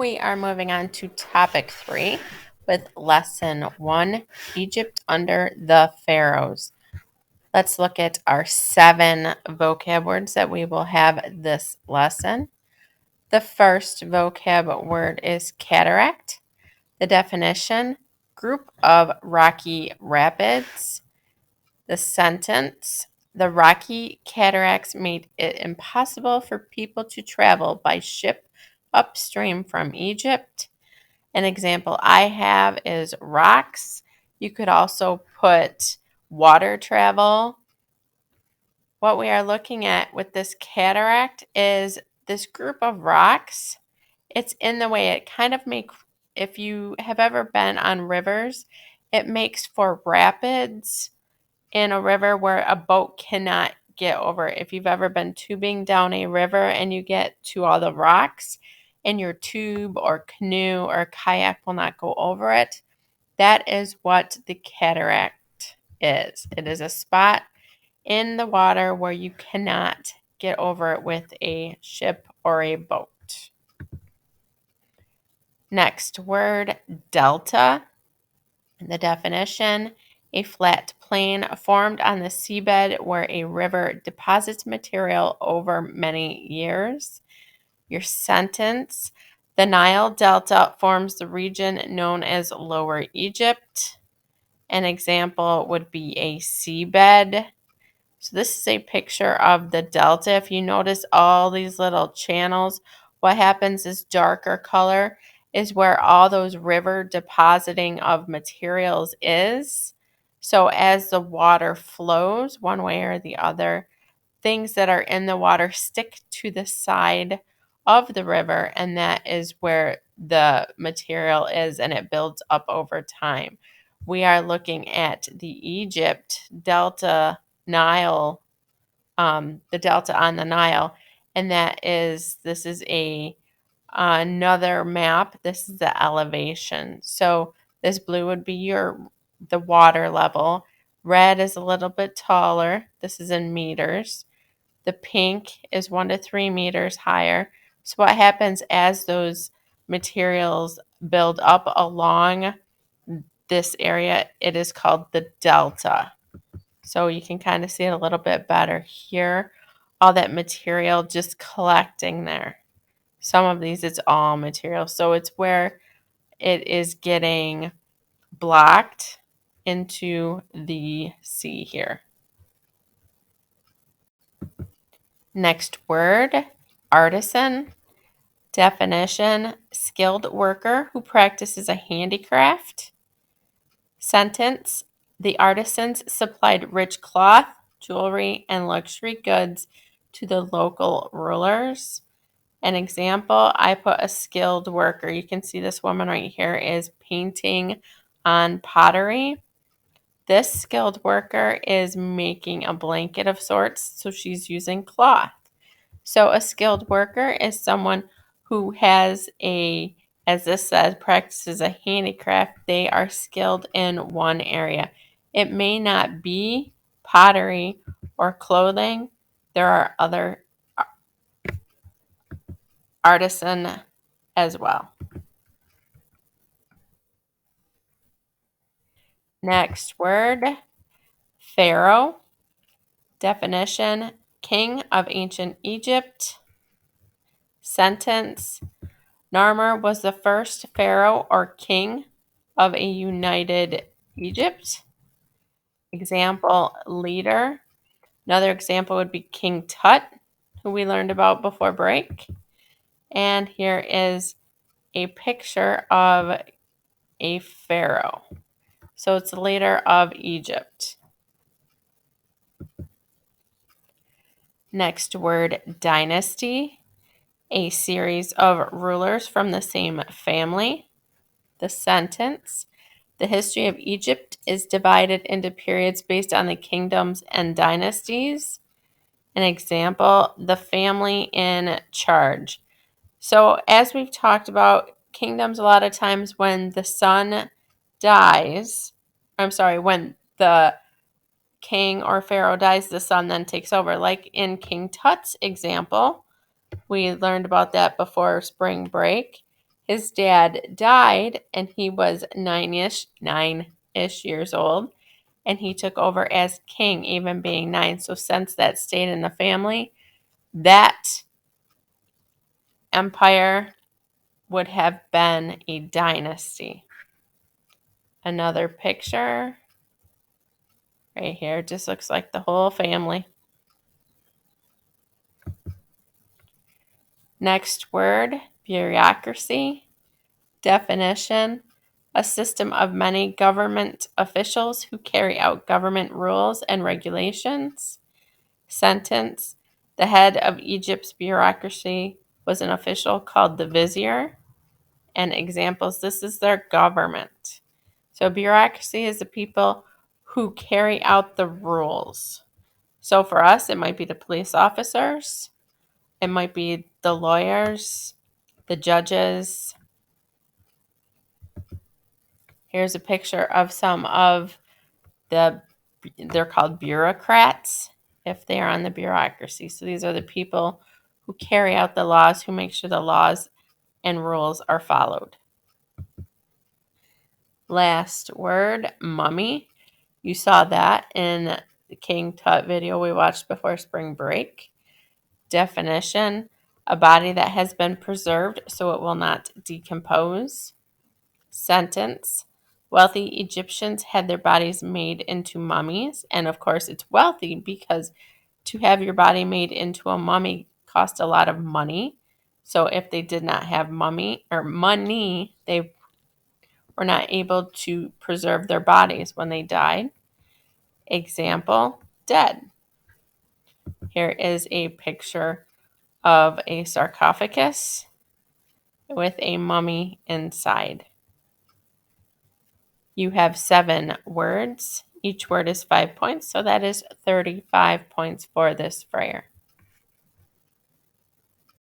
We are moving on to topic 3 with lesson 1, Egypt under the Pharaohs. Let's look at our 7 vocab words that we will have this lesson. The first vocab word is cataract. The definition, group of rocky rapids. The sentence, the rocky cataracts made it impossible for people to travel by ship upstream from Egypt. An example I have is rocks. You could also put water travel. What we are looking at with this cataract is this group of rocks. It's in the way it kind of makes, if you have ever been on rivers, it makes for rapids in a river where a boat cannot get over. If you've ever been tubing down a river and you get to all the rocks and your tube or canoe or kayak will not go over it, that is what the cataract is. It is a spot in the water where you cannot get over it with a ship or a boat. Next word, delta. The definition, a flat plain formed on the seabed where a river deposits material over many years. Your sentence, the Nile Delta forms the region known as Lower Egypt. An example would be a seabed. So this is a picture of the delta. If you notice all these little channels, what happens is darker color is where all those river depositing of materials is. So as the water flows one way or the other, things that are in the water stick to the side of the river, and that is where the material is, and it builds up over time. We are looking at the Egypt Delta Nile, the delta on the Nile, and this is another map. This is the elevation. So this blue would be the water level. Red is a little bit taller. This is in meters. The pink is 1 to 3 meters higher. So what happens as those materials build up along this area, it is called the delta. So you can kind of see it a little bit better here. All that material just collecting there. Some of these, it's all material. So it's where it is getting blocked into the sea here. Next word, artisan. Definition, skilled worker who practices a handicraft. Sentence, the artisans supplied rich cloth, jewelry, and luxury goods to the local rulers. An example, I put a skilled worker. You can see this woman right here is painting on pottery. This skilled worker is making a blanket of sorts, so she's using cloth. So a skilled worker is someone who has as this says, practices a handicraft. They are skilled in one area. It may not be pottery or clothing. There are other artisan as well. Next word, Pharaoh. Definition, king of ancient Egypt. Sentence, Narmer was the first pharaoh or king of a united Egypt. Example, leader. Another example would be King Tut, who we learned about before break. And here is a picture of a pharaoh. So it's the leader of Egypt. Next word, dynasty. A series of rulers from the same family. The sentence, the history of Egypt is divided into periods based on the kingdoms and dynasties. An example, the family in charge. So as we've talked about, kingdoms a lot of times when the son dies, when the king or pharaoh dies, the son then takes over. Like in King Tut's example, we learned about that before spring break. His dad died and he was nine-ish years old, and he took over as king, even being 9. So since that stayed in the family, that empire would have been a dynasty. Another picture right here just looks like the whole family. Next word, bureaucracy. Definition: a system of many government officials who carry out government rules and regulations. Sentence: the head of Egypt's bureaucracy was an official called the vizier. And examples: this is their government. So bureaucracy is the people who carry out the rules. So for us, it might be the police officers, it might be the lawyers, the judges. Here's a picture of some of they're called bureaucrats if they are on the bureaucracy. So these are the people who carry out the laws, who make sure the laws and rules are followed. Last word, mummy. You saw that in the King Tut video we watched before spring break. Definition: a body that has been preserved so it will not decompose. Sentence: wealthy Egyptians had their bodies made into mummies. And of course, it's wealthy because to have your body made into a mummy cost a lot of money. So if they did not have money, they were not able to preserve their bodies when they died. Example, dead. Here is a picture of a sarcophagus with a mummy inside. You have 7 words. Each word is 5 points, so that is 35 points for this prayer.